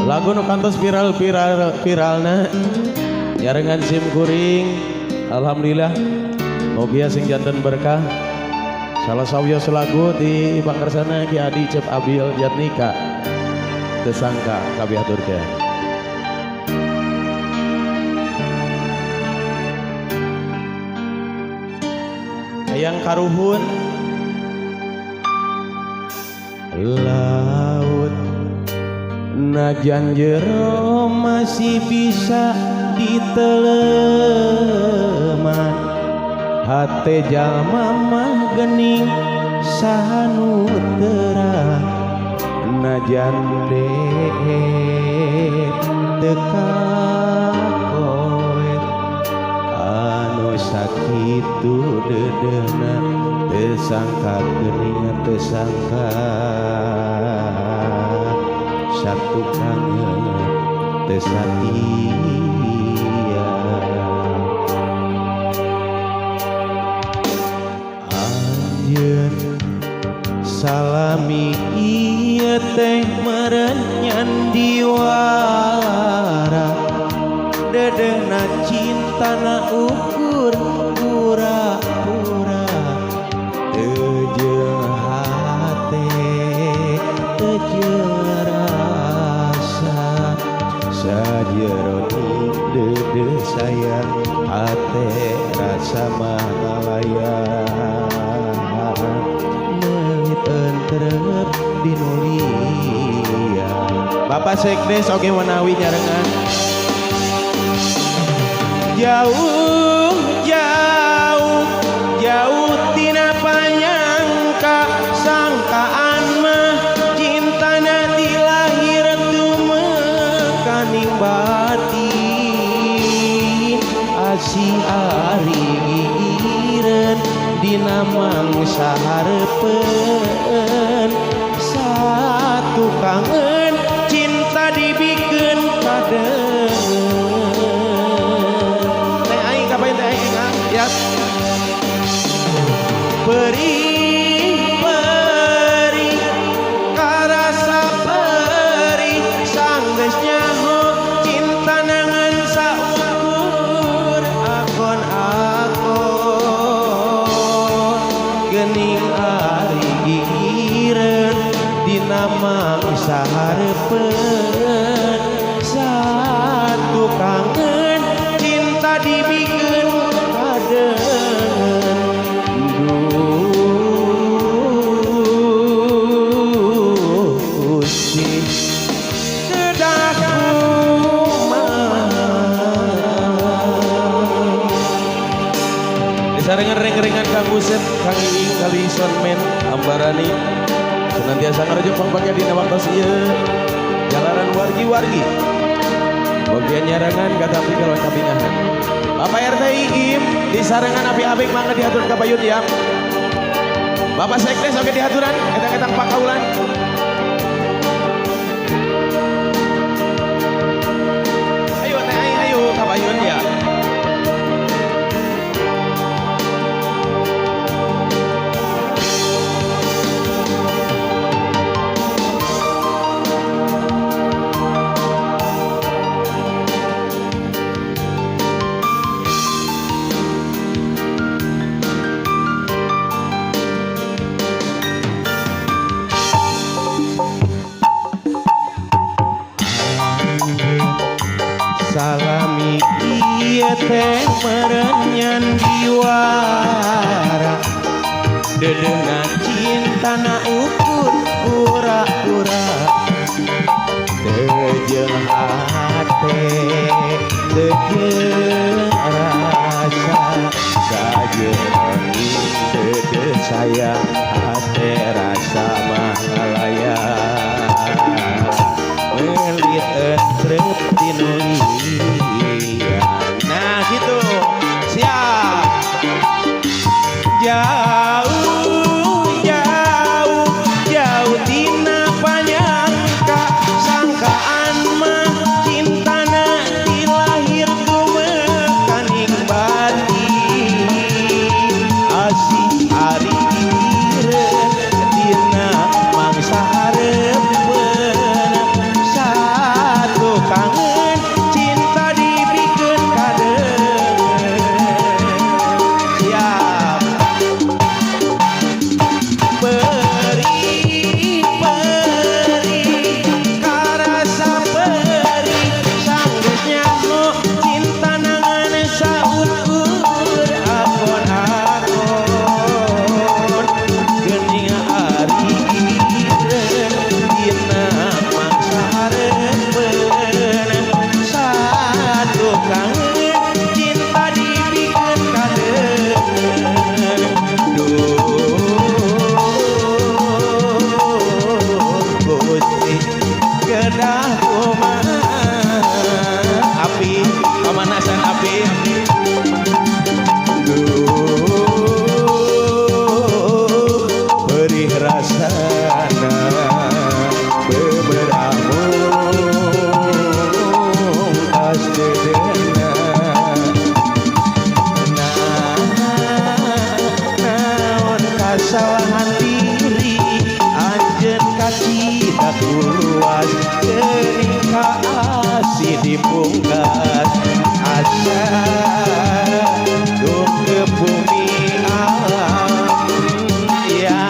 Lagu nu kantos viralna nyarengan sim kuring. Alhamdulillah mogia sing janten berkah. Salah sawios lagu di Bangkarsana Ki Adi Cep Abil Jatnika tesangka kabiaturkeun. Hayang karuhun laut najan jero masih bisa diteleman hate jalma mah gening sahanu terang najan teka kowe anu sakitu dedena tesangka gening tesangka satu kangen tesatia anjeun salami ieu teh meureun nyandiwara dedena cintana ukur pura-pura teu jeung hate teu jeung rasa sajero dede sayang hate rasa malayang neuit entrep dinulia Bapak Sekdes oge menawi nyarengan jauh jauh jauh tina panyangka sangkaan mah cintana dilahir tumekaning batin asih ariren dina mangsa hareupeun satu kangen cinta dibikeun kadeung teh aing kapain teh aing ya perih perih karasa perih sanggeus nyaho cinta nangan saukur akon-akon geuning ari gigireun dina mangsa hareupeun satu kangen cinta dibikeun kadeung Gusti kedah kumaha disarengan ring-ringan Kang Buset Kang Iing kali Sonmen Ambarani senantiasa ngarajuk pangpangnya dina waktos ieu jalaran wargi-wargi bagian nyarangan katapi kalau kabingahan Bapak RT Iim disarengan api-apik mangga diatur ka payun ya Bapak Sekdes oke diaturan ketang-ketang pakaulan ayo teh ayo ka payun ya salami ieu teh meureun nyandiwara dedeungan cintana ukur pura-pura teu jeung hate teu jeung rasa sajeroning dede sayang hate rasa malayang melit entrep dinulia nah gitu siap jauh jauh dah kumaha api pamanasan api perih rasana beberamung asdedena naon kasalahan diri anjeun kaki daku luas geuning kaasih dipungkas asa dung ke bumi alam ya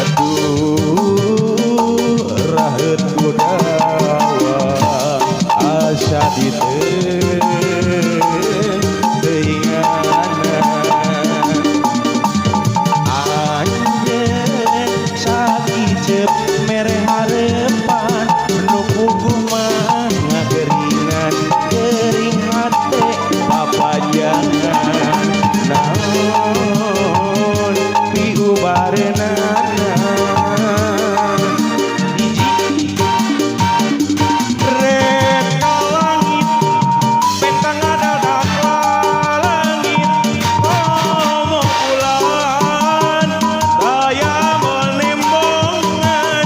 aduh raheut kudawa asa diteuingana anjeun sakicep mere harepan nu pugumah ngageringan gering hate papajangan naon piubarenana hiji red ka langit bentang ngadadak langit ngomong bulan daya menembongan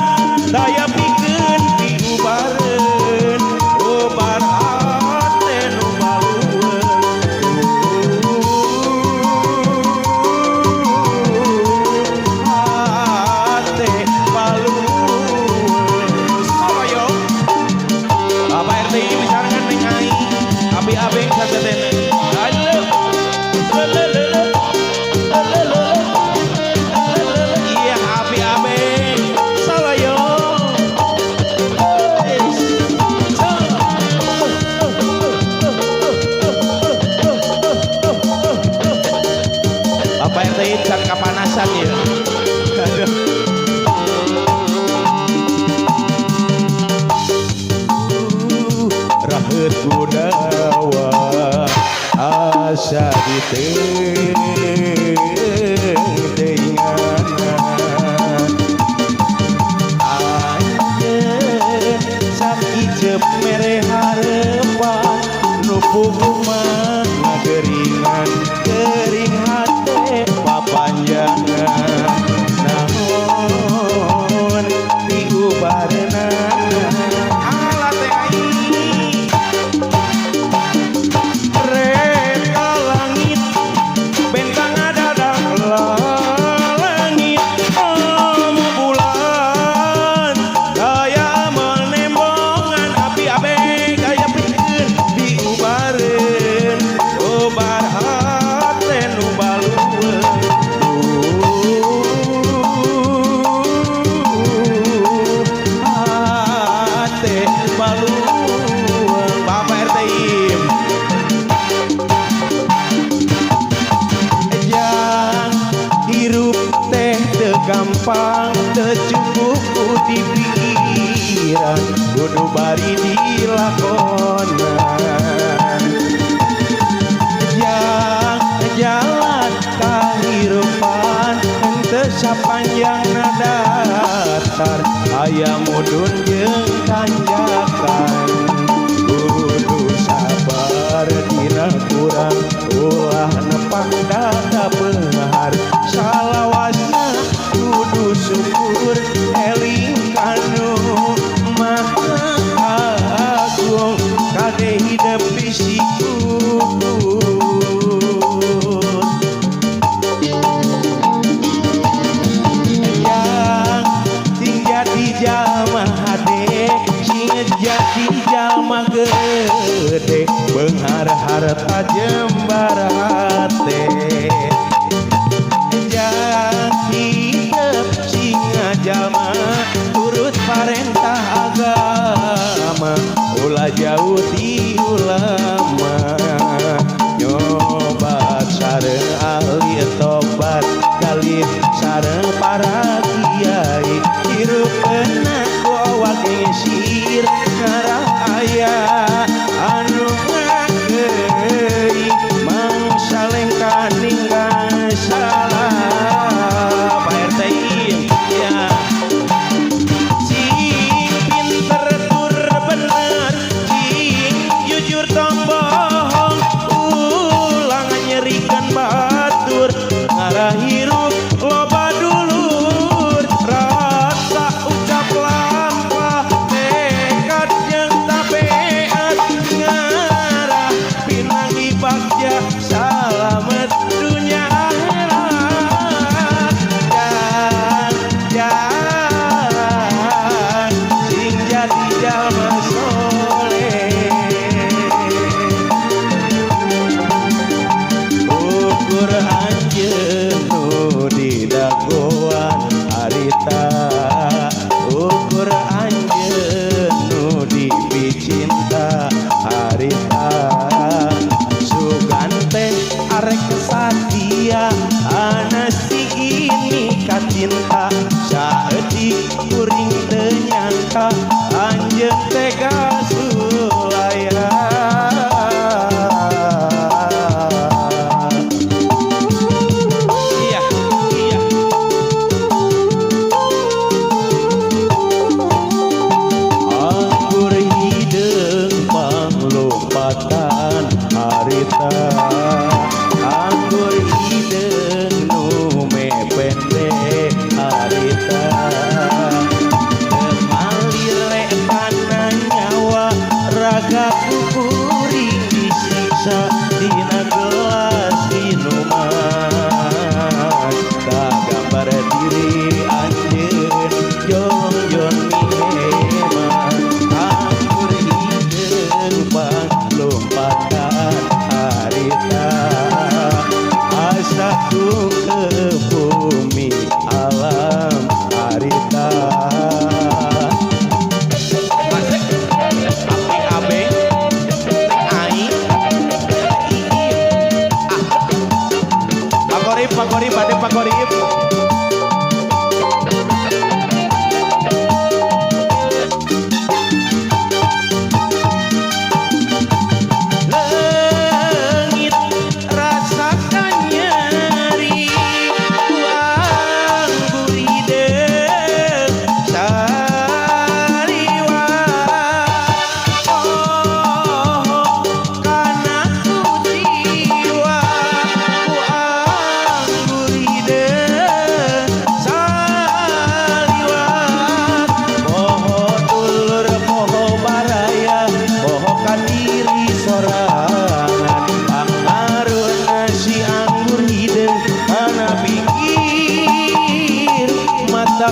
daya pikeun piubareun obat hate nu balueun hate balueun soroyo Bapak RT misarangan neng ai abi abeng satetena halo iya abi abeng soroyo Bapak RT can kapanasan ya aduh raheut kudawa asa diteuingana anjeun sakicep mere harepan nu pugumah ngageringan gering hate papanjangan naon piubareunana ala teh aing red ka langit bentang ngadadak langit ngomong bulan daya menembongan api abeng daya pikeun diubareun obat hate nu balueun hate balueun Bapak RT im ejang hirup teh teu gampang teu cukup ku dipikiran kudu bari dilakonan yang jalan kahirupan henteu sapanjangna datar aya mudun jeung tanjakan kudu sabar dina kurang ulah nepang dada beunghar salawasna kudu syukur eling kanu maha agung kade hidup bisikur yang tinggal di jalma hade sing jadi jalma gede beunghar harta jembar hate jang hidup sing jalma turut parentah agama ulah jauh ti ulama nyobat sareng ahli tobat kali sareng para kiai hirupeuna ku awak sir ngarah aya anu ngageui mangsa lengkah ninggal salah Pak RT ya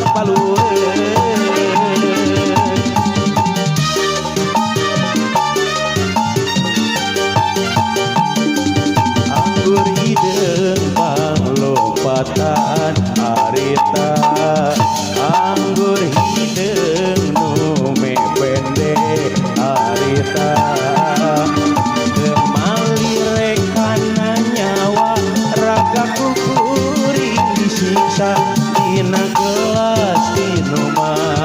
Abang Palureun. Anggur hideung panglopatan harita, anggur hideung nu mepende harita, kemali rekana nyawa raga kukuring disiksa dina gelas minuman.